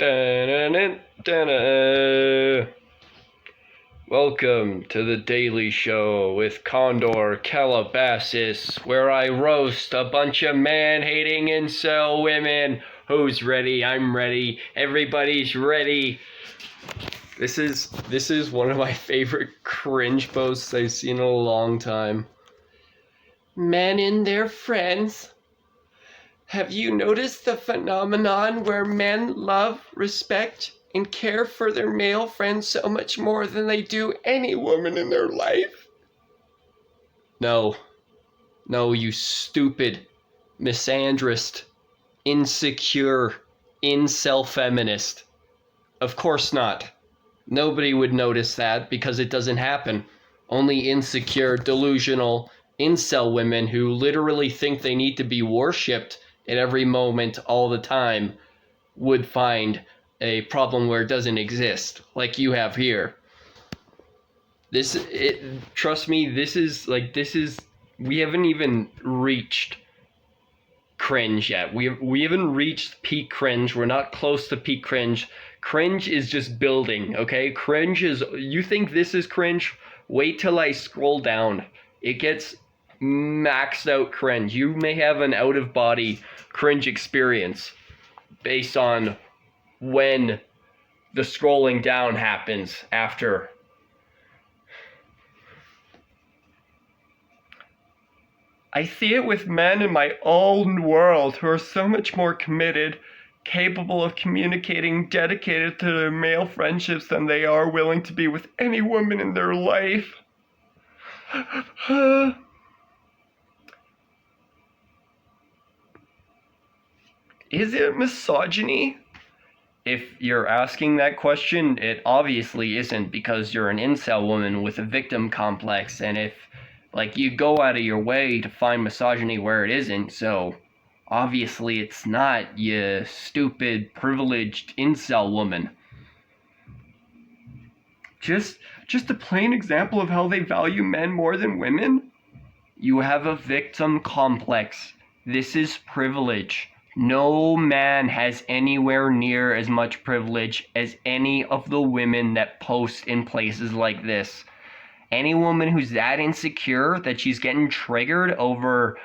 Da-na-na-na-na. Welcome to the Daily Show with Condor Calabasas, where I roast a bunch of man-hating incel women. Who's ready? I'm ready. Everybody's ready. This is one of my favorite cringe posts I've seen in a long time. Men and their friends. Have you noticed the phenomenon where men love, respect, and care for their male friends so much more than they do any woman in their life? No, you stupid, misandrist, insecure, incel feminist. Of course not. Nobody would notice that because it doesn't happen. Only insecure, delusional, incel women who literally think they need to be worshipped at every moment, all the time, would find a problem where it doesn't exist, like you have here. Trust me, we haven't even reached cringe yet. We haven't reached peak cringe. We're not close to peak cringe. Cringe is just building, okay? You think this is cringe? Wait till I scroll down. It gets maxed out cringe. You may have an out-of-body cringe experience based on when the scrolling down happens after. I see it with men in my own world who are so much more committed, capable of communicating, dedicated to their male friendships than they are willing to be with any woman in their life. Is it misogyny? If you're asking that question, it obviously isn't, because you're an incel woman with a victim complex, and if, you go out of your way to find misogyny where it isn't, so obviously it's not, you stupid, privileged incel woman. Just a plain example of how they value men more than women? You have a victim complex. This is privilege. No man has anywhere near as much privilege as any of the women that post in places like this. Any woman who's that insecure that she's getting triggered over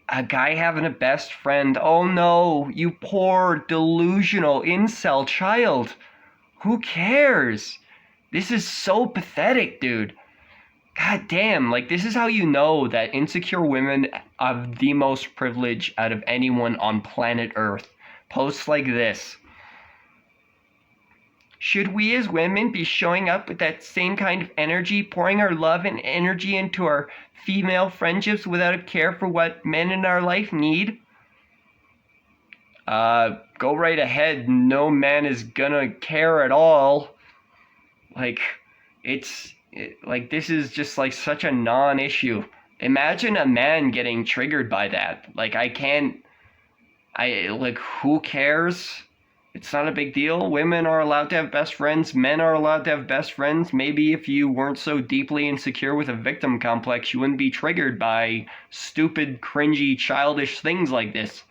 a guy having a best friend, oh no, you poor delusional incel child. Who cares? This is so pathetic, dude. God damn, this is how you know that insecure women have the most privilege out of anyone on planet Earth. Posts like this. Should we as women be showing up with that same kind of energy, pouring our love and energy into our female friendships without a care for what men in our life need? Go right ahead. No man is gonna care at all. This is just such a non-issue. Imagine a man getting triggered by that. Who cares? It's not a big deal. Women are allowed to have best friends. Men are allowed to have best friends. Maybe if you weren't so deeply insecure with a victim complex, you wouldn't be triggered by stupid, cringy, childish things like this.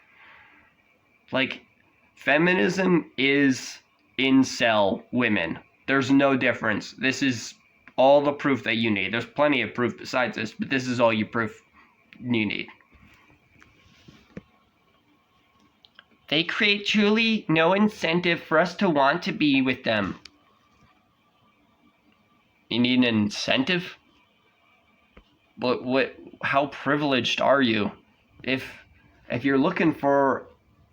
Feminism is incel women. There's no difference. This is all the proof that you need. There's plenty of proof besides this, but this is all proof you need. They create truly no incentive for us to want to be with them. You need an incentive? How privileged are you? If you're looking for,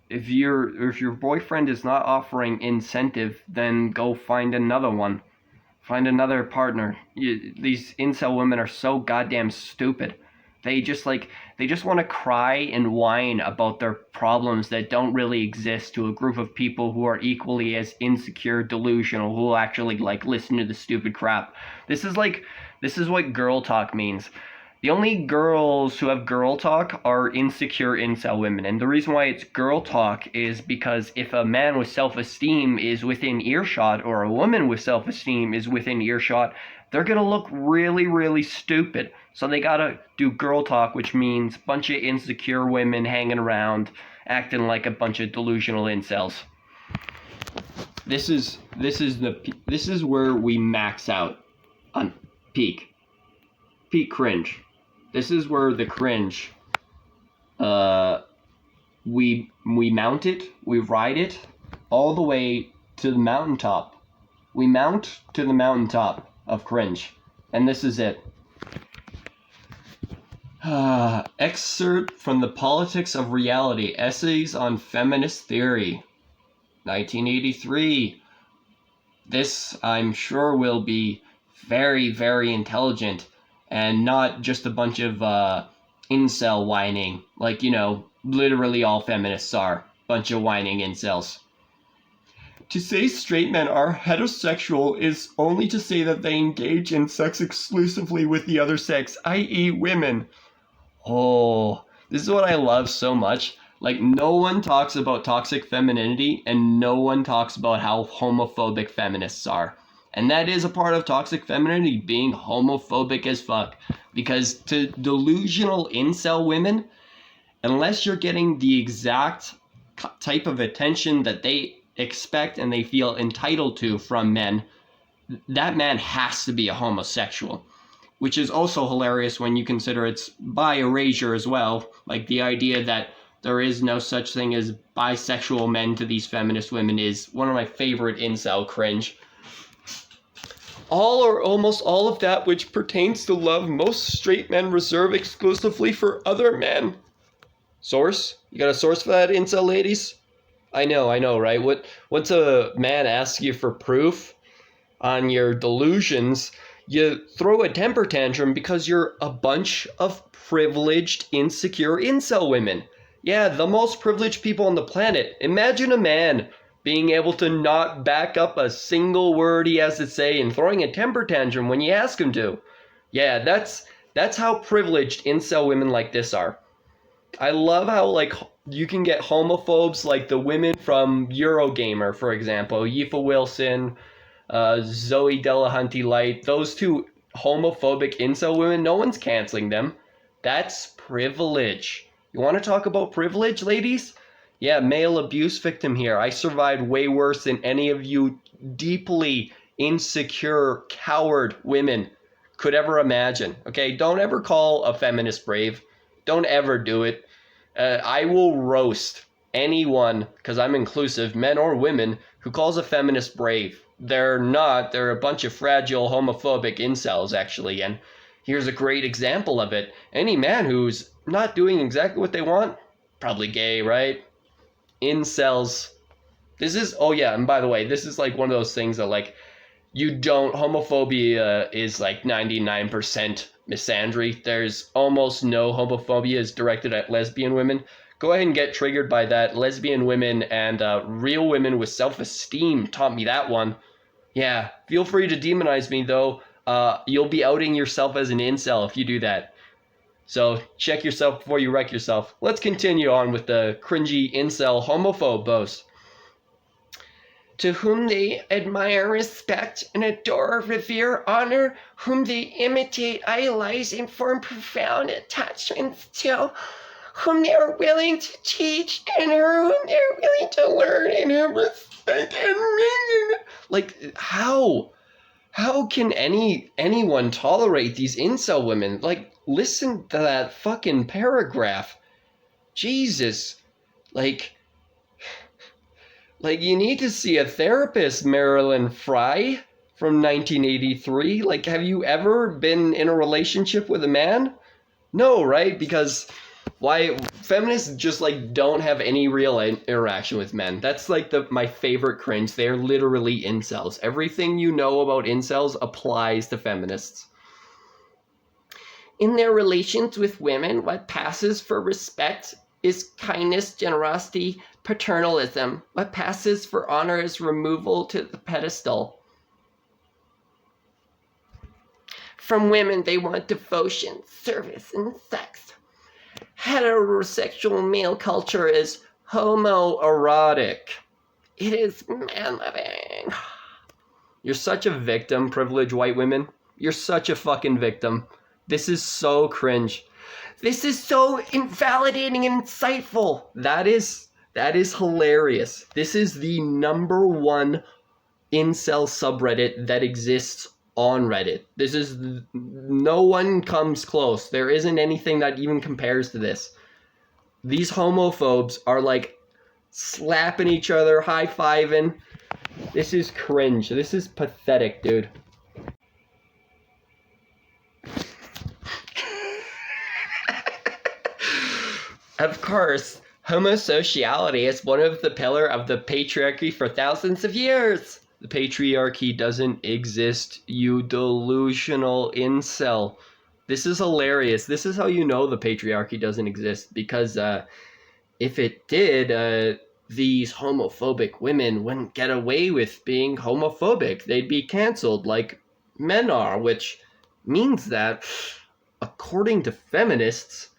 if your boyfriend is not offering incentive, then go find another one. Find another partner. These incel women are so goddamn stupid. They just want to cry and whine about their problems that don't really exist to a group of people who are equally as insecure, delusional, who will actually listen to the stupid crap. This is what girl talk means. The only girls who have girl talk are insecure incel women. And the reason why it's girl talk is because if a man with self-esteem is within earshot, or a woman with self-esteem is within earshot, they're going to look really, really stupid. So they got to do girl talk, which means a bunch of insecure women hanging around, acting like a bunch of delusional incels. This is where we max out on peak cringe. This is where the cringe, we mount it, we ride it all the way to the mountaintop. We mount to the mountaintop of cringe, and this is it. Excerpt from the Politics of Reality, Essays on Feminist Theory, 1983. This, I'm sure, will be very, very intelligent and not just a bunch of incel whining, like, you know, literally all feminists are. Bunch of whining incels. To say straight men are heterosexual is only to say that they engage in sex exclusively with the other sex, i.e. women. Oh, this is what I love so much. Like, no one talks about toxic femininity, and no one talks about how homophobic feminists are. And that is a part of toxic femininity, being homophobic as fuck. Because to delusional incel women, unless you're getting the exact type of attention that they expect and they feel entitled to from men, that man has to be a homosexual. Which is also hilarious when you consider it's bi erasure as well. Like, the idea that there is no such thing as bisexual men to these feminist women is one of my favorite incel cringe. All or almost all of that which pertains to love most straight men reserve exclusively for other men. Source? You got a source for that, incel ladies? I know, right? Once a man asks you for proof on your delusions, you throw a temper tantrum because you're a bunch of privileged, insecure incel women. Yeah, the most privileged people on the planet. Imagine a man being able to not back up a single word he has to say and throwing a temper tantrum when you ask him to. Yeah, that's how privileged incel women like this are. I love how, like, you can get homophobes like the women from Eurogamer, for example, Yifa Wilson, Zoe Delahunty-Light, those two homophobic incel women, no one's canceling them. That's privilege. You want to talk about privilege, ladies? Yeah, male abuse victim here. I survived way worse than any of you deeply insecure, coward women could ever imagine. Okay, don't ever call a feminist brave. Don't ever do it. I will roast anyone, because I'm inclusive, men or women, who calls a feminist brave. They're not. They're a bunch of fragile, homophobic incels, actually. And here's a great example of it. Any man who's not doing exactly what they want, probably gay, right? Incels. This is, oh yeah, and by the way, this is like one of those things that, like, homophobia is like 99% misandry. There's almost no homophobia is directed at lesbian women. Go ahead and get triggered by that. Lesbian women and real women with self-esteem taught me that one. Yeah, feel free to demonize me, though. You'll be outing yourself as an incel if you do that. So check yourself before you wreck yourself. Let's continue on with the cringy incel homophobe boast. To whom they admire, respect, and adore, revere, honor, whom they imitate, idolize, and form profound attachments to, whom they are willing to teach, and whom they are willing to learn, and whom respect and like, how can anyone tolerate these incel women? Like, listen to that fucking paragraph. Jesus. Like, you need to see a therapist, Marilyn Fry, from 1983. Like, have you ever been in a relationship with a man? No, right? Because why feminists just, like, don't have any real interaction with men. That's like my favorite cringe. They're literally incels. Everything you know about incels applies to feminists. In their relations with women, what passes for respect is kindness, generosity, paternalism. What passes for honor is removal to the pedestal. From women, they want devotion, service, and sex. Heterosexual male culture is homoerotic. It is man-loving. You're such a victim, privileged white women. You're such a fucking victim. This is so cringe. This is so invalidating and insightful. That is That is hilarious. This is the #1 incel subreddit that exists on Reddit. This is, no one comes close. There isn't anything that even compares to this. These homophobes are like slapping each other, high-fiving. This is cringe. This is pathetic, dude. Of course, homosexuality is one of the pillars of the patriarchy for thousands of years. The patriarchy doesn't exist, you delusional incel. This is hilarious. This is how you know the patriarchy doesn't exist, because if it did, these homophobic women wouldn't get away with being homophobic. They'd be canceled like men are, which means that, according to feminists,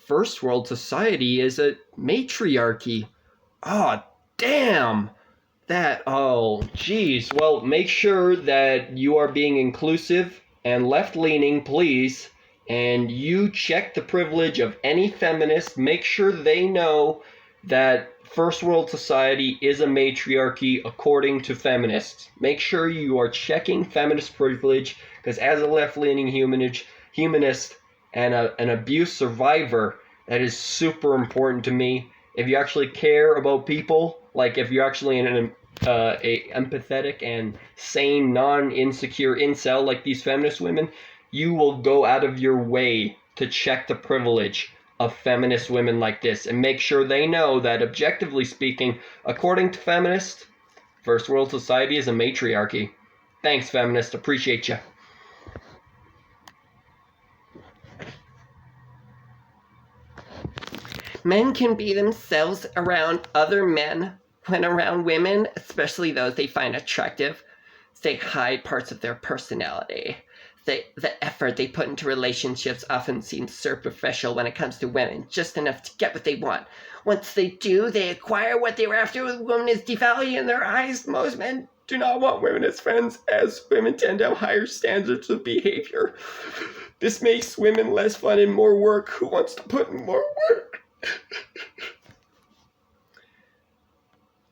first world society is a matriarchy. Oh, damn! Geez. Well, make sure that you are being inclusive and left-leaning, please. And you check the privilege of any feminist. Make sure they know that first world society is a matriarchy according to feminists. Make sure you are checking feminist privilege, because as a left-leaning humanist and an abuse survivor, that is super important to me. If you actually care about people, like if you're actually a empathetic and sane, non-insecure incel like these feminist women, you will go out of your way to check the privilege of feminist women like this and make sure they know that, objectively speaking, according to feminists, first world society is a matriarchy. Thanks, feminists. Appreciate you. Men can be themselves around other men. When around women, especially those they find attractive, they hide parts of their personality. The effort they put into relationships often seems superficial when it comes to women, just enough to get what they want. Once they do, they acquire what they were after. The woman is devalued in their eyes. Most men do not want women as friends, as women tend to have higher standards of behavior. This makes women less fun and more work. Who wants to put in more work?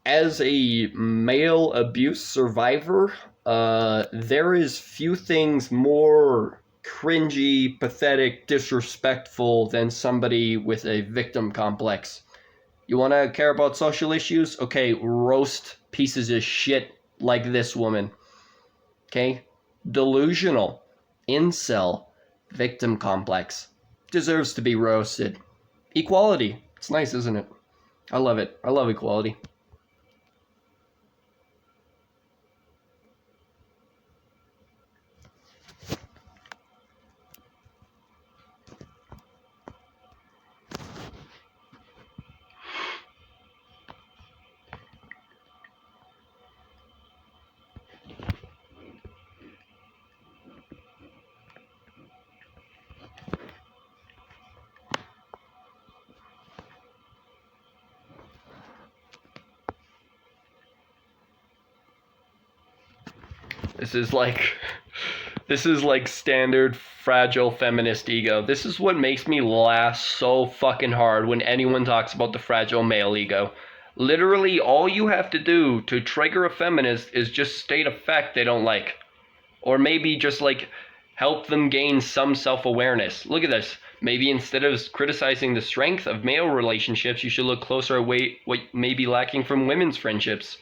As a male abuse survivor, there is few things more cringy, pathetic, disrespectful than somebody with a victim complex. You want to care about social issues? Okay, roast pieces of shit like this woman. Okay? Delusional, incel, victim complex. Deserves to be roasted. Equality. It's nice, isn't it? I love it. I love equality. This is like standard fragile feminist ego. This is what makes me laugh so fucking hard when anyone talks about the fragile male ego. Literally, all you have to do to trigger a feminist is just state a fact they don't like. Or maybe just like help them gain some self-awareness. Look at this. Maybe instead of criticizing the strength of male relationships, you should look closer at what may be lacking from women's friendships.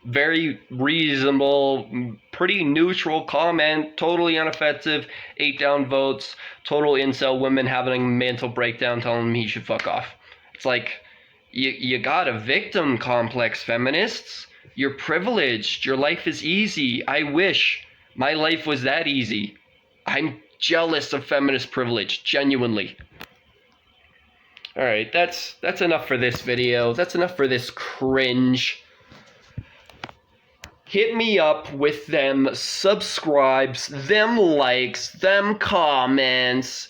Very reasonable, pretty neutral comment, totally unoffensive, 8 down votes, total incel women having a mental breakdown telling him he should fuck off. It's like, you got a victim complex, feminists. You're privileged. Your life is easy. I wish my life was that easy. I'm jealous of feminist privilege, genuinely. Alright, that's enough for this video. That's enough for this cringe. Hit me up with them subscribes, them likes, them comments.